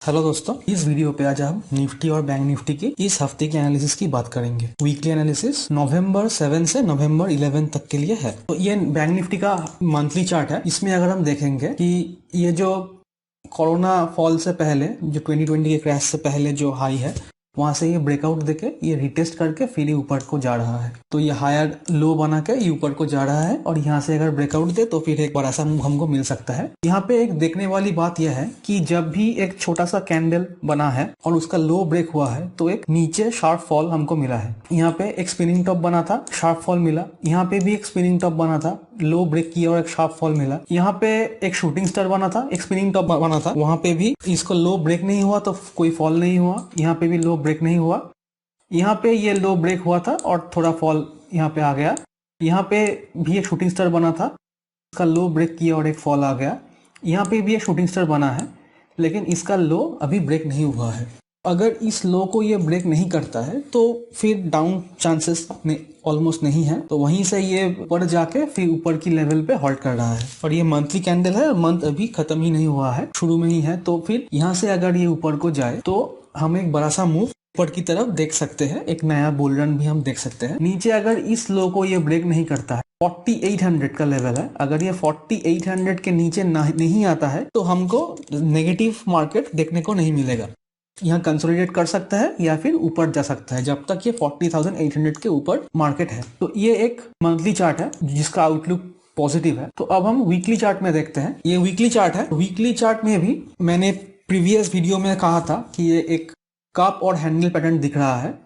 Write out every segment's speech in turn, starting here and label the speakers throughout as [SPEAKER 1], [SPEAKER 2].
[SPEAKER 1] Hello दोस्तों, इस video पे आज हम निफ्टी और बैंक निफ्टी की इस हफ्ते की एनालिसिस की बात करेंगे। वीकली एनालिसिस नवंबर 7 से नवंबर 11 तक के लिए है। तो ये बैंक निफ्टी का मंथली चार्ट है। इसमें अगर हम देखेंगे कि ये जो कोरोना फॉल से पहले, जो 2020 के क्रैश से पहले जो हाई है, वहां से ये ब्रेकआउट देके ये रिटेस्ट करके फिर ये ऊपर को जा रहा है। तो ये हायर लो बना के ये ऊपर को जा रहा है और यहाँ से अगर ब्रेकआउट दे तो फिर एक बड़ा सा मूव हमको मिल सकता है। यहाँ पे एक देखने वाली बात यह है कि जब भी एक छोटा सा कैंडल बना है और उसका लो ब्रेक हुआ है तो एक नीचे शार्प फॉल हमको मिला है। यहाँ पे एक स्पिनिंग टॉप बना था, शार्प फॉल मिला। यहाँ पे भी एक स्पिनिंग टॉप बना था, लो ब्रेक किया और एक शार्प फॉल मिला। यहाँ पे एक शूटिंग स्टार बना था, एक स्पिनिंग टॉप बना था, वहां पे भी इसको लो ब्रेक नहीं हुआ तो कोई फॉल नहीं हुआ। यहाँ पे भी लो ब्रेक नहीं हुआ। यहाँ पे ये लो ब्रेक हुआ था और थोड़ा फॉल यहाँ पे आ गया। यहाँ पे भी एक शूटिंग स्टार बना था, इसका लो ब्रेक किया और एक फॉल आ गया। यहाँ पे भी एक शूटिंग स्टार बना है, लेकिन इसका लो अभी ब्रेक नहीं हुआ है। अगर इस लो को ये ब्रेक नहीं करता है तो फिर डाउन चांसेस ऑलमोस्ट नहीं है। तो वहीं से ये ऊपर जाके फिर ऊपर की लेवल पे हॉल्ट कर रहा है। और ये मंथली कैंडल है, मंथ अभी खत्म ही नहीं हुआ है, शुरू में ही है। तो फिर यहाँ से अगर ये ऊपर को जाए तो हम एक बड़ा सा मूव ऊपर की तरफ देख सकते हैं, एक नया बुल रन भी हम देख सकते हैं। नीचे अगर इस लो को ये ब्रेक नहीं करता है, 4800 का लेवल है, अगर ये 4800 के नीचे नहीं आता है तो हमको नेगेटिव मार्केट देखने को नहीं मिलेगा। यहाँ कंसोलिडेट कर सकता है या फिर ऊपर जा सकता है जब तक ये 40,800 के ऊपर मार्केट है। तो ये एक मंथली चार्ट है जिसका आउटलुक पॉजिटिव है। तो अब हम वीकली चार्ट में देखते हैं। ये वीकली चार्ट है। वीकली चार्ट में भी मैंने प्रीवियस वीडियो में कहा था कि ये एक कप और हैंडल पैटर्न दिख रहा है।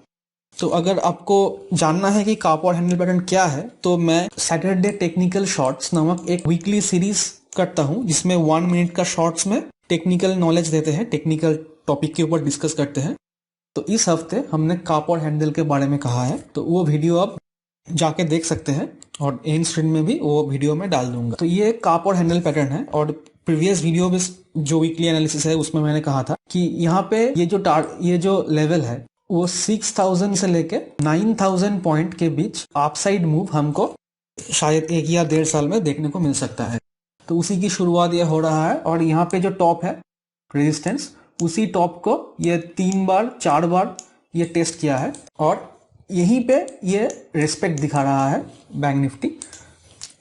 [SPEAKER 1] तो अगर आपको जानना है कि कप और हैंडल पैटर्न क्या है तो मैं सैटरडे टेक्निकल शॉर्ट्स नामक एक वीकली सीरीज करता हूं, जिसमें 1 मिनट का शॉर्ट्स में टेक्निकल नॉलेज देते हैं, टेक्निकल टॉपिक के ऊपर डिस्कस करते हैं। तो इस हफ्ते हमने कप और हैंडल के बारे में कहा है, तो वो वीडियो आप जाके देख सकते हैं और एंड स्क्रीन में भी वो वीडियो में डाल दूंगा। तो ये कप और हैंडल पैटर्न है। और प्रीवियस वीडियो में जो वीकली एनालिसिस है उसमें मैंने कहा था कि यहाँ पे ये जो लेवल है वो 6000 से लेके 9000 पॉइंट के बीच अपसाइड मूव हमको शायद 1 या 1.5 साल में देखने को मिल सकता है। तो उसी की शुरुआत ये हो रहा है। और यहाँ पे जो टॉप है रेजिस्टेंस, उसी टॉप को ये 3 बार 4 बार ये टेस्ट किया है और यहीं पे ये रिस्पेक्ट दिखा रहा है बैंक निफ्टी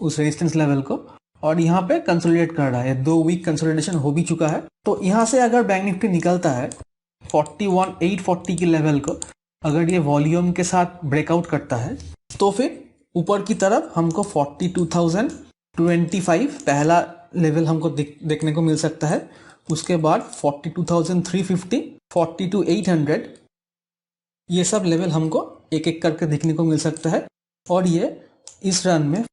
[SPEAKER 1] उस रेजिस्टेंस लेवल को, और यहाँ पे कंसोलिडेट कर रहा है। 2 वीक कंसोलिडेशन हो भी चुका है। तो यहाँ से अगर बैंक निफ्टी निकलता है 41,840 के लेवल को, अगर ये वॉल्यूम के साथ ब्रेकआउट करता है तो फिर ऊपर की तरफ हमको 42,025 पहला लेवल हमको देखने को मिल सकता है। उसके बाद 42,350, 42,800, ये सब लेवल हमको एक एक करके देखने को मिल सकता है। और ये इस रन में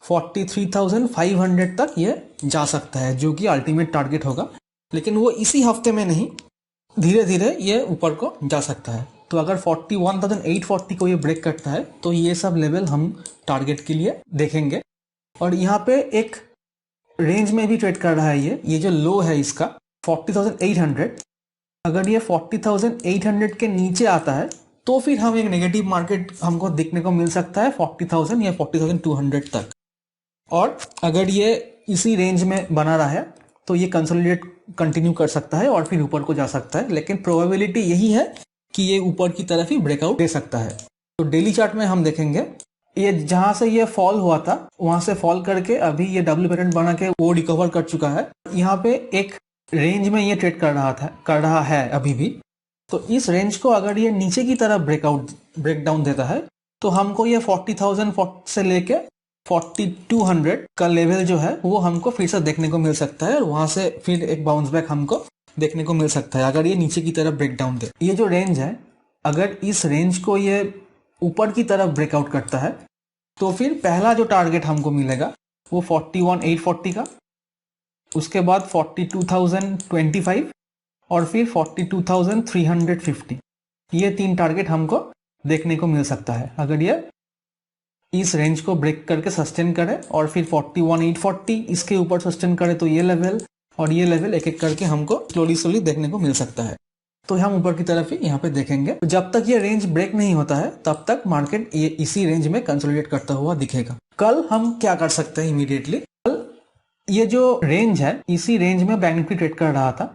[SPEAKER 1] 43,500 तक ये जा सकता है, जो कि अल्टीमेट टारगेट होगा। लेकिन वो इसी हफ्ते में नहीं, धीरे धीरे ये ऊपर को जा सकता है। तो अगर 41,840 को ये ब्रेक करता है तो ये सब लेवल हम टारगेट के लिए देखेंगे। और यहाँ पे एक रेंज में भी ट्रेड कर रहा है ये जो लो है इसका 40,800, अगर ये 40,800 के नीचे आता है तो फिर हम एक नेगेटिव मार्केट हमको देखने को मिल सकता है 40,000 या 40,200 तक। और अगर ये इसी रेंज में बना रहा है तो ये कंसोलिडेट कंटिन्यू कर सकता है और फिर ऊपर को जा सकता है। लेकिन प्रोबेबिलिटी यही है कि ये ऊपर की तरफ ही ब्रेकआउट दे सकता है। तो डेली चार्ट में हम देखेंगे, ये जहां से ये फॉल हुआ था वहां से फॉल करके अभी ये डब्ल्यू पैटर्न बना के वो रिकवर कर चुका है। यहाँ पे एक रेंज में ये ट्रेड कर रहा है अभी भी। तो इस रेंज को अगर ये नीचे की तरफ ब्रेकडाउन देता है तो हमको ये 40,000 से लेके 4200 का लेवल जो है वो हमको फिर से देखने को मिल सकता है और वहां से फिर एक बाउंस बैक हमको देखने को मिल सकता है अगर ये नीचे की तरफ ब्रेकडाउन दे। ये जो रेंज है, अगर इस रेंज को ये ऊपर की तरफ ब्रेकआउट करता है तो फिर पहला जो टारगेट हमको मिलेगा वो 41,840 का, उसके बाद 42,025 और फिर 42,350। ये 3 टारगेट हमको देखने को मिल सकता है अगर ये इस रेंज को ब्रेक करके सस्टेन करे और फिर 41,840 इसके ऊपर सस्टेन करे तो ये लेवल और ये लेवल एक एक करके हमको स्लोली देखने को मिल सकता है। तो हम ऊपर की तरफ ही यहाँ पे देखेंगे। तो जब तक ये रेंज ब्रेक नहीं होता है तब तक मार्केट ये इसी रेंज में कंसोलिडेट करता हुआ दिखेगा। कल हम क्या कर सकते हैं इमीडिएटली, कल ये जो रेंज है इसी रेंज में बैंक निफ्टी ट्रेड कर रहा था।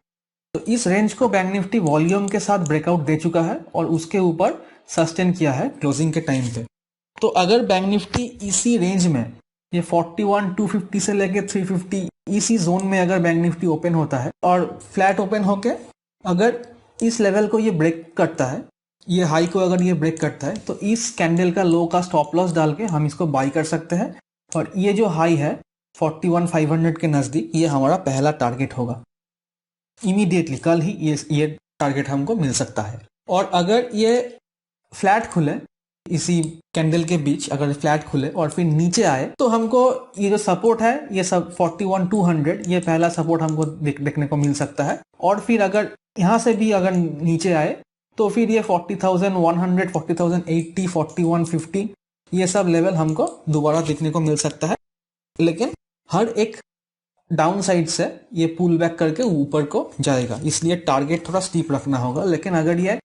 [SPEAKER 1] तो इस रेंज को बैंक निफ्टी वॉल्यूम के साथ ब्रेकआउट दे चुका है और उसके ऊपर सस्टेन किया है क्लोजिंग के टाइम पे। तो अगर बैंक निफ्टी इसी रेंज में, ये 41,250 से लेके 350 इसी जोन में अगर बैंक निफ्टी ओपन होता है और फ्लैट ओपन होके अगर इस लेवल को ये ब्रेक करता है, ये हाई को अगर ये ब्रेक करता है, तो इस कैंडल का लो का स्टॉप लॉस डाल के हम इसको बाई कर सकते हैं। और ये जो हाई है 41,500 के नजदीक, ये हमारा पहला टारगेट होगा। इमीडिएटली कल ही ये टारगेट हमको मिल सकता है। और अगर ये फ्लैट खुले इसी कैंडल के बीच, अगर फ्लैट खुले और फिर नीचे आए, तो हमको ये जो सपोर्ट है ये सब 41,200, ये पहला सपोर्ट हमको देखने को मिल सकता है। और फिर अगर यहाँ से भी अगर नीचे आए तो फिर ये 40,100, 40,080, 4150 ये सब लेवल हमको दोबारा देखने को मिल सकता है। लेकिन हर एक डाउन साइड से ये पुल बैक करके ऊपर को जाएगा, इसलिए टारगेट थोड़ा स्टीप रखना होगा। लेकिन अगर ये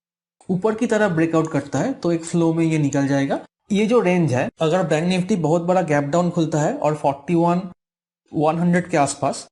[SPEAKER 1] ऊपर की तरफ ब्रेकआउट करता है तो एक फ्लो में ये निकल जाएगा। ये जो रेंज है, अगर बैंक निफ्टी बहुत बड़ा गैप डाउन खुलता है और 41,100 के आसपास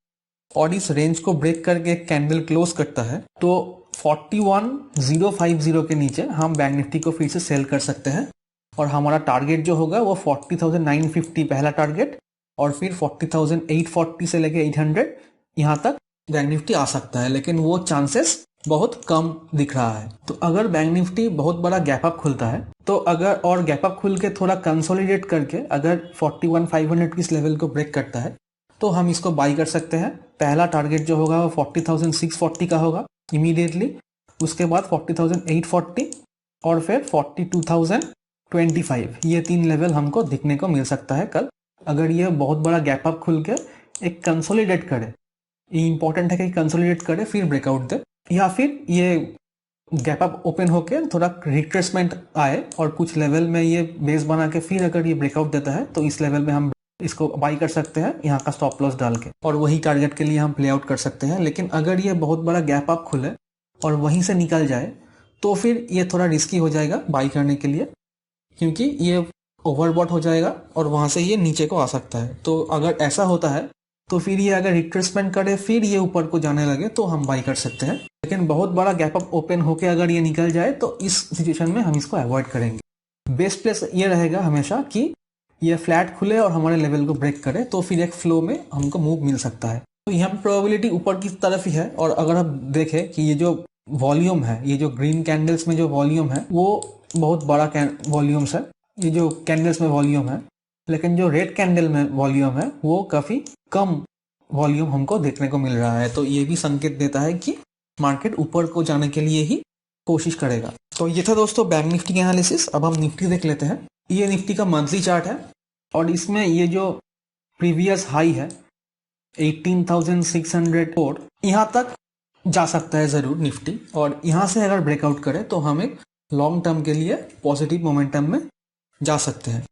[SPEAKER 1] और इस रेंज को ब्रेक करके कैंडल क्लोज करता है, तो 41,050 के नीचे हम बैंक निफ्टी को फिर से सेल कर सकते हैं। और हमारा टारगेट जो होगा वो 40,950 पहला टारगेट, और फिर 40,840 से लेके 800 यहाँ तक बैंक निफ्टी आ सकता है। लेकिन वो चांसेस बहुत कम दिख रहा है। तो अगर बैंक निफ्टी बहुत बड़ा गैप अप खुलता है, तो अगर और गैप अप खुल के थोड़ा कंसोलिडेट करके अगर 41,500 की इस लेवल को ब्रेक करता है, तो हम इसको बाई कर सकते हैं। पहला टारगेट जो होगा वो 40,640 का होगा इमीडिएटली, उसके बाद 40,840 और फिर 42,025, ये 3 लेवल हमको दिखने को मिल सकता है कल। अगर ये बहुत बड़ा गैप अप खुल के एक कंसोलिडेट करे, ये इंपॉर्टेंट है कि कंसोलिडेट करे फिर ब्रेकआउट दे, या फिर ये गैप अप ओपन होके थोड़ा रिट्रेसमेंट आए और कुछ लेवल में ये बेस बना के फिर अगर ये ब्रेकआउट देता है, तो इस लेवल में हम इसको बाई कर सकते हैं यहाँ का स्टॉप लॉस डाल के, और वही टारगेट के लिए हम प्ले आउट कर सकते हैं। लेकिन अगर ये बहुत बड़ा गैप अप खुले और वहीं से निकल जाए, तो फिर ये थोड़ा रिस्की हो जाएगा बाई करने के लिए, क्योंकि ये ओवरबॉट हो जाएगा और वहां से ये नीचे को आ सकता है। तो अगर ऐसा होता है तो फिर ये अगर रिट्रेसमेंट करे फिर ये ऊपर को जाने लगे, तो हम बाई कर सकते हैं। लेकिन बहुत बड़ा गैप अप ओपन होके अगर ये निकल जाए, तो इस सिचुएशन में हम इसको अवॉइड करेंगे। बेस्ट प्लेस ये रहेगा हमेशा कि ये फ्लैट खुले और हमारे लेवल को ब्रेक करे, तो फिर एक फ्लो में हमको मूव मिल सकता है। तो यहाँ पे प्रोबेबिलिटी ऊपर की तरफ ही है। और अगर हम देखें कि ये जो वॉल्यूम है, ये जो ग्रीन कैंडल्स में जो वॉल्यूम है वो बहुत बड़ा वॉल्यूम्स है, ये जो कैंडल्स में वॉल्यूम है। लेकिन जो रेड कैंडल में वॉल्यूम है वो काफी कम वॉल्यूम हमको देखने को मिल रहा है। तो ये भी संकेत देता है कि मार्केट ऊपर को जाने के लिए ही कोशिश करेगा। तो ये था दोस्तों बैंक निफ्टी के एनालिसिस। अब हम निफ्टी देख लेते हैं। ये निफ्टी का मंथली चार्ट है और इसमें ये जो प्रीवियस हाई है 18,604, यहाँ तक जा सकता है जरूर निफ्टी, और यहाँ से अगर ब्रेकआउट करे तो हम एक लॉन्ग टर्म के लिए पॉजिटिव मोमेंटम में जा सकते हैं।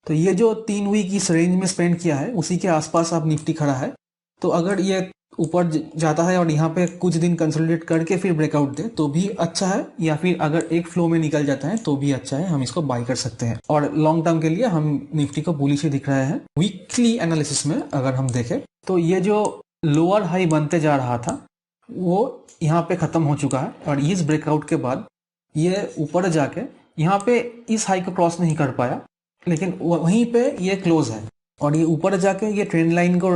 [SPEAKER 1] तो ये जो 3 वीक इस रेंज में स्पेंड किया है, उसी के आसपास अब निफ्टी खड़ा है। तो अगर ये ऊपर जाता है और यहाँ पे कुछ दिन कंसोलिडेट करके फिर ब्रेकआउट दे तो भी अच्छा है, या फिर अगर एक फ्लो में निकल जाता है तो भी अच्छा है, हम इसको बाई कर सकते हैं। और लॉन्ग टर्म के लिए हम निफ्टी को बुलिश ही दिख रहे हैं। वीकली एनालिसिस में अगर हम देखें तो ये जो लोअर हाई बनते जा रहा था वो यहाँ पे खत्म हो चुका है, और इस ब्रेकआउट के बाद ये ऊपर जाके यहाँ पे इस हाई को क्रॉस नहीं कर पाया, लेकिन वहीं पे ये क्लोज है, और ये ऊपर जाके ये ट्रेंड लाइन को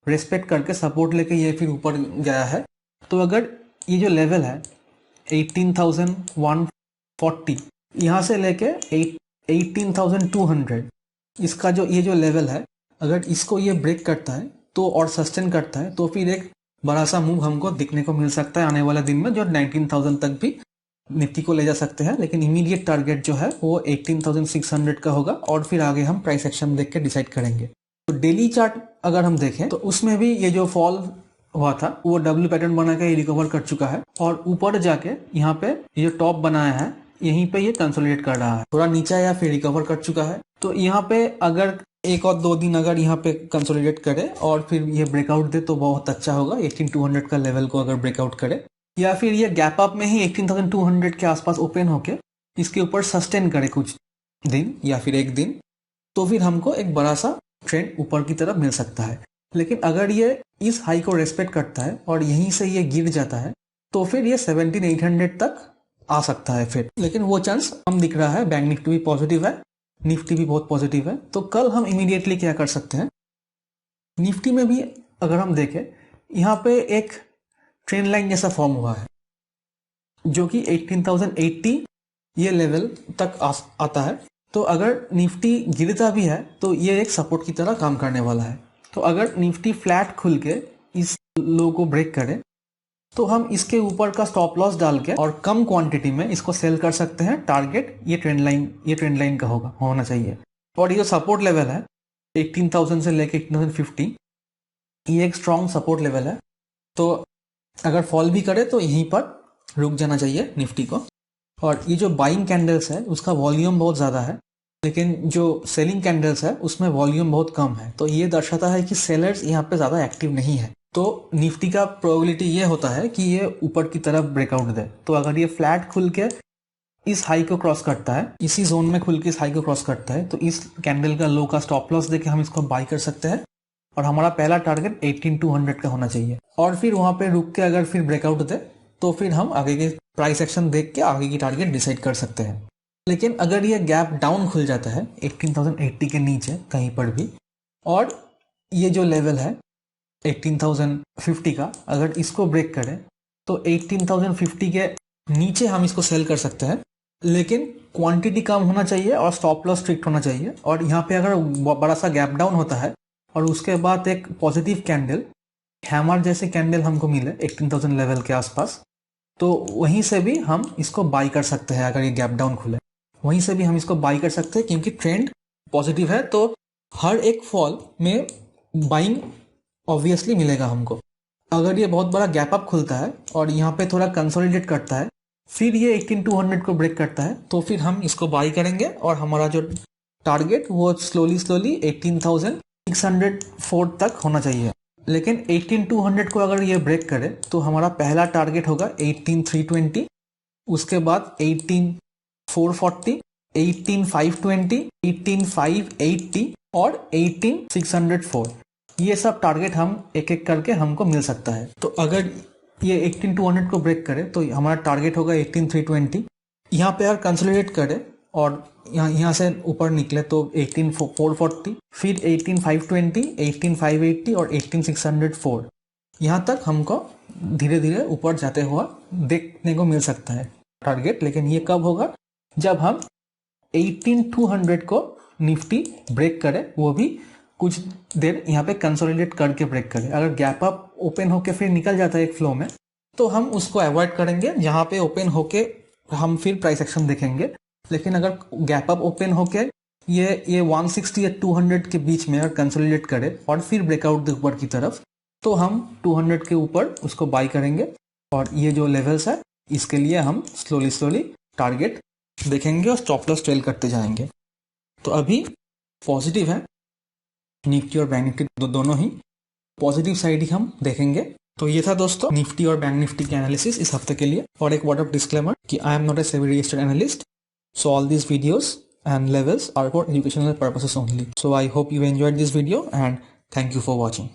[SPEAKER 1] रेस्पेक्ट करके सपोर्ट लेके ये फिर ऊपर गया है। तो अगर ये जो लेवल है 18,140, यहाँ से लेके 18,200, इसका जो ये जो लेवल है, अगर इसको ये ब्रेक करता है तो और सस्टेन करता है, तो फिर एक बड़ा सा मूव हमको दिखने को मिल सकता है आने वाले दिन में, जो 19,000 तक भी निफ्टी को ले जा सकते हैं। लेकिन इमीडिएट टारगेट जो है वो 18,600 का होगा, और फिर आगे हम प्राइस एक्शन देख के डिसाइड करेंगे। तो डेली चार्ट अगर हम देखें तो उसमें भी ये जो फॉल हुआ था वो डब्ल्यू पैटर्न बना के रिकवर कर चुका है, और ऊपर जाके यहाँ पे ये जो टॉप बनाया है यहीं पे ये कंसोलिडेट कर रहा है, थोड़ा नीचे या फिर रिकवर कर चुका है। तो यहाँ पे अगर 1 और 2 दिन अगर यहाँ पे कंसोलिडेट करे और फिर ये ब्रेकआउट दे तो बहुत अच्छा होगा। 18,200 का लेवल को अगर ब्रेकआउट करे, या फिर ये गैप अप में ही 18,200 के आसपास ओपन होके इसके ऊपर सस्टेन करे कुछ दिन या फिर एक दिन, तो फिर हमको एक बड़ा सा ट्रेंड ऊपर की तरफ मिल सकता है। लेकिन अगर ये इस हाई को रेस्पेक्ट करता है और यहीं से ये गिर जाता है, तो फिर ये 17,800 तक आ सकता है फिर, लेकिन वो चांस कम दिख रहा है। बैंक निफ्टी भी पॉजिटिव है, निफ्टी भी बहुत पॉजिटिव है। तो कल हम इमीडिएटली क्या कर सकते हैं, निफ्टी में भी अगर हम देखें, यहाँ पे एक ट्रेंड लाइन जैसा फॉर्म हुआ है जो कि 18,080 ये लेवल तक आता है। तो अगर निफ्टी गिरता भी है तो ये एक सपोर्ट की तरह काम करने वाला है। तो अगर निफ्टी फ्लैट खुल के इस लो को ब्रेक करे तो हम इसके ऊपर का स्टॉप लॉस डाल के और कम क्वांटिटी में इसको सेल कर सकते हैं। टारगेट ये ट्रेंड लाइन का होना चाहिए। और ये जो सपोर्ट लेवल है 18,000 से लेके 18,050, ये एक स्ट्रॉन्ग सपोर्ट लेवल है। तो अगर फॉल भी करे तो यहीं पर रुक जाना चाहिए निफ्टी को। और ये जो बाइंग कैंडल्स है उसका वॉल्यूम बहुत ज़्यादा है, लेकिन जो सेलिंग कैंडल्स है उसमें वॉल्यूम बहुत कम है। तो ये दर्शाता है कि सेलर्स यहाँ पे ज़्यादा एक्टिव नहीं है। तो निफ्टी का प्रोबेबिलिटी ये होता है कि ये ऊपर की तरफ ब्रेकआउट दे। तो अगर ये फ्लैट खुल के इस हाई को क्रॉस करता है, इसी जोन में खुल के इस हाई को क्रॉस करता है, तो इस कैंडल का लो का स्टॉप लॉस देके हम इसको बाई कर सकते हैं। और हमारा पहला टारगेट 18,200 का होना चाहिए। और फिर वहां पे रुक के अगर फिर ब्रेकआउट दे तो फिर हम आगे के प्राइस एक्शन देख के आगे की टारगेट डिसाइड कर सकते हैं। लेकिन अगर ये गैप डाउन खुल जाता है 18,080 के नीचे कहीं पर भी, और ये जो लेवल है 18,050 का, अगर इसको ब्रेक करें तो 18,050 के नीचे हम इसको सेल कर सकते हैं। लेकिन क्वांटिटी कम होना चाहिए और स्टॉप लॉस स्ट्रिक्ट होना चाहिए। और यहाँ पे अगर बड़ा सा गैप डाउन होता है और उसके बाद एक पॉजिटिव कैंडल, हैमर जैसे कैंडल हमको मिले 18,000 लेवल के आसपास, तो वहीं से भी हम इसको बाई कर सकते हैं। अगर ये गैप डाउन खुले वहीं से भी हम इसको बाई कर सकते हैं, क्योंकि ट्रेंड पॉजिटिव है। तो हर एक फॉल में बाइंग ऑब्वियसली मिलेगा हमको। अगर ये बहुत बड़ा गैप अप खुलता है और यहाँ पे थोड़ा कंसोलिडेट करता है, फिर ये 18,200 को ब्रेक करता है, तो फिर हम इसको बाई करेंगे और हमारा जो टारगेट वो स्लोली 18,604 तक होना चाहिए। लेकिन 18,200 को अगर ये ब्रेक करे तो हमारा पहला टारगेट होगा 18,320, उसके बाद 18,440, 18,520, 18,580 और 18,604। ये सब टारगेट हम एक एक करके हमको मिल सकता है। तो अगर ये 18,200 को ब्रेक करे तो हमारा टारगेट होगा 18,320। यहाँ पे अगर कंसोलिडेट करे और यहाँ से ऊपर निकले तो 18,440, फिर 18,520, 18,580 और 18,604, यहाँ तक हमको धीरे धीरे ऊपर जाते हुआ देखने को मिल सकता है टारगेट। लेकिन ये कब होगा, जब हम 18,200 को निफ्टी ब्रेक करे, वो भी कुछ देर यहाँ पे कंसोलिडेट करके ब्रेक करे। अगर गैप अप ओपन होके फिर निकल जाता है एक फ्लो में, तो हम उसको अवॉइड करेंगे। जहाँ पे ओपन होके हम फिर प्राइस एक्शन देखेंगे। लेकिन अगर गैप अप ओपन होके ये 160 या 200 के बीच में अगर कंसोलिडेट करे और फिर ब्रेकआउट दे ऊपर की तरफ, तो हम 200 के ऊपर उसको बाई करेंगे। और ये जो लेवल्स है इसके लिए हम स्लोली टारगेट देखेंगे और स्टॉप लॉस ट्रेल करते जाएंगे। तो अभी पॉजिटिव है निफ्टी और बैंक निफ्टी, दोनों ही पॉजिटिव साइड ही हम देखेंगे। तो ये था दोस्तों निफ्टी और बैंक निफ्टी के एनालिसिस इस हफ्ते के लिए। और एक वर्ड ऑफ डिस्क्लेमर कि I am not a SEBI registered analyst, so all these videos and levels are for educational purposes only. So I hope you enjoyed this video and thank you for watching.